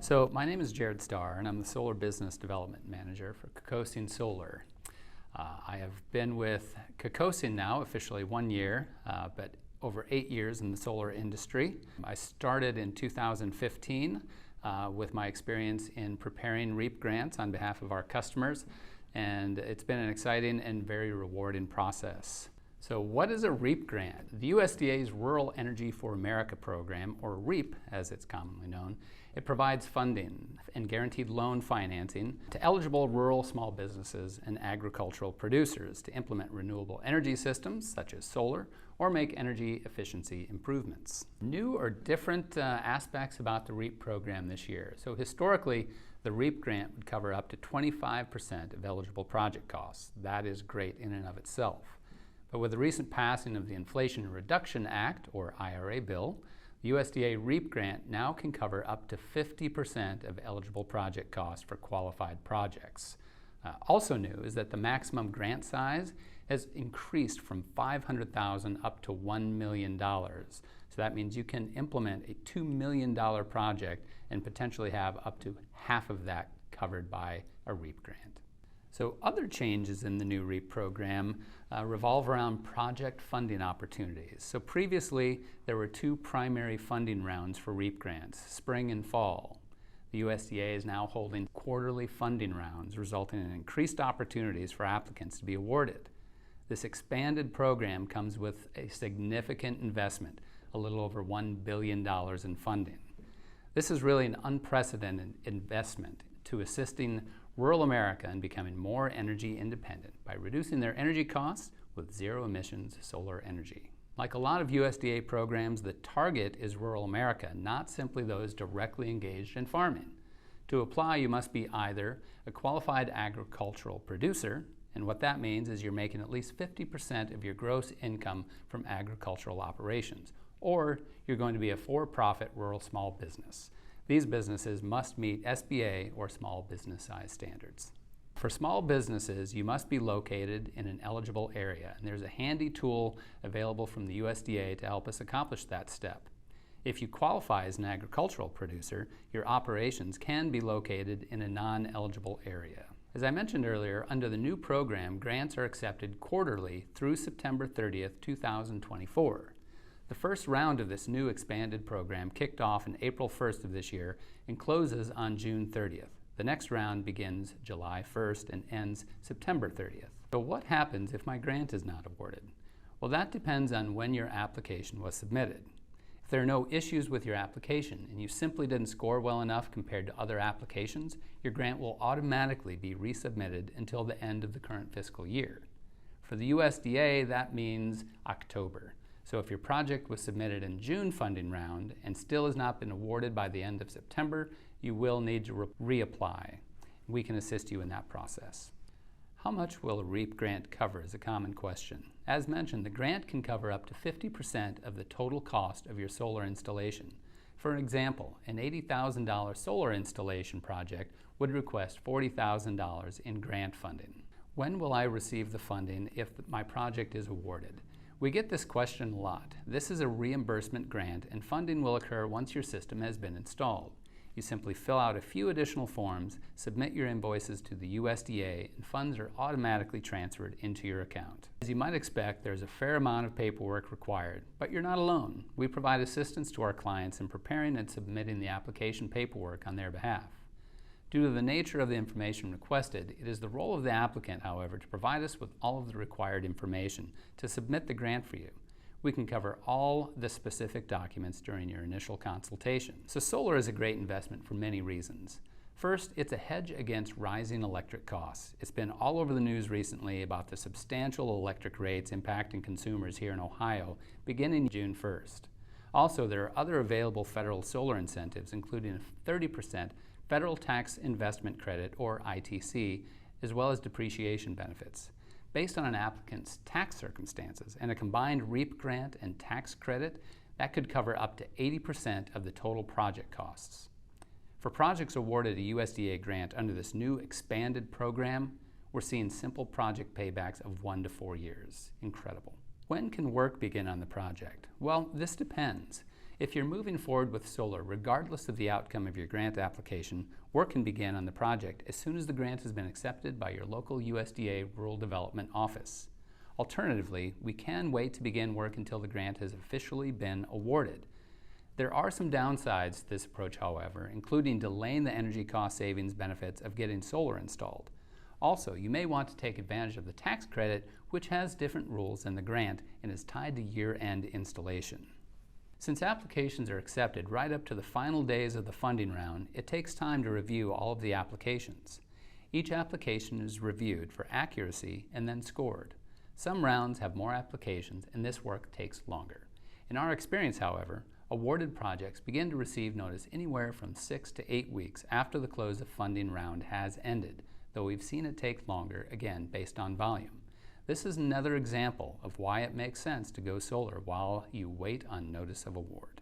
So my name is Jarrod Starr, and I'm the Solar Business Development Manager for Kokosian Solar. I have been with Kokosian now officially 1 year, but over 8 years in the solar industry. I started in 2015 with my experience in preparing REAP grants on behalf of our customers, and it's been an exciting and very rewarding process. So what is a REAP grant? The USDA's Rural Energy for America program, or REAP as it's commonly known, it provides funding and guaranteed loan financing to eligible rural small businesses and agricultural producers to implement renewable energy systems such as solar or make energy efficiency improvements. New or different aspects about the REAP program this year. So historically, the REAP grant would cover up to 25% of eligible project costs. That is great in and of itself. But with the recent passing of the Inflation Reduction Act, or IRA bill, the USDA REAP grant now can cover up to 50% of eligible project costs for qualified projects. Also new is that the maximum grant size has increased from $500,000 up to $1 million. So that means you can implement a $2 million project and potentially have up to half of that covered by a REAP grant. So other changes in the new REAP program revolve around project funding opportunities. So previously, there were two primary funding rounds for REAP grants, spring and fall. The USDA is now holding quarterly funding rounds, resulting in increased opportunities for applicants to be awarded. This expanded program comes with a significant investment, a little over $1 billion in funding. This is really an unprecedented investment to assisting rural America in becoming more energy independent by reducing their energy costs with zero emissions solar energy. Like a lot of USDA programs, the target is rural America, not simply those directly engaged in farming. To apply, you must be either a qualified agricultural producer, and what that means is you're making at least 50% of your gross income from agricultural operations, or you're going to be a for-profit rural small business. These businesses must meet SBA or small business size standards. For small businesses, you must be located in an eligible area, and there's a handy tool available from the USDA to help us accomplish that step. If you qualify as an agricultural producer, your operations can be located in a non-eligible area. As I mentioned earlier, under the new program, grants are accepted quarterly through September 30th, 2024. The first round of this new expanded program kicked off on April 1st of this year and closes on June 30th. The next round begins July 1st and ends September 30th. So what happens if my grant is not awarded? Well, that depends on when your application was submitted. If there are no issues with your application and you simply didn't score well enough compared to other applications, your grant will automatically be resubmitted until the end of the current fiscal year. For the USDA, that means October. So if your project was submitted in June funding round and still has not been awarded by the end of September, you will need to reapply. We can assist you in that process. How much will a REAP grant cover is a common question. As mentioned, the grant can cover up to 50% of the total cost of your solar installation. For example, an $80,000 solar installation project would request $40,000 in grant funding. When will I receive the funding if my project is awarded? We get this question a lot. This is a reimbursement grant, and funding will occur once your system has been installed. You simply fill out a few additional forms, submit your invoices to the USDA, and funds are automatically transferred into your account. As you might expect, there's a fair amount of paperwork required, but you're not alone. We provide assistance to our clients in preparing and submitting the application paperwork on their behalf. Due to the nature of the information requested, it is the role of the applicant, however, to provide us with all of the required information to submit the grant for you. We can cover all the specific documents during your initial consultation. So solar is a great investment for many reasons. First, it's a hedge against rising electric costs. It's been all over the news recently about the substantial electric rates impacting consumers here in Ohio beginning June 1st. Also, there are other available federal solar incentives, including a 30% federal tax investment credit, or ITC, as well as depreciation benefits. Based on an applicant's tax circumstances and a combined REAP grant and tax credit, that could cover up to 80% of the total project costs. For projects awarded a USDA grant under this new expanded program, we're seeing simple project paybacks of 1 to 4 years. Incredible. When can work begin on the project? Well, this depends. If you're moving forward with solar, regardless of the outcome of your grant application, work can begin on the project as soon as the grant has been accepted by your local USDA Rural Development Office. Alternatively, we can wait to begin work until the grant has officially been awarded. There are some downsides to this approach, however, including delaying the energy cost savings benefits of getting solar installed. Also, you may want to take advantage of the tax credit, which has different rules than the grant and is tied to year-end installation. Since applications are accepted right up to the final days of the funding round, it takes time to review all of the applications. Each application is reviewed for accuracy and then scored. Some rounds have more applications and this work takes longer. In our experience, however, awarded projects begin to receive notice anywhere from 6 to 8 weeks after the close of funding round has ended, though we've seen it take longer, again based on volume. This is another example of why it makes sense to go solar while you wait on notice of award.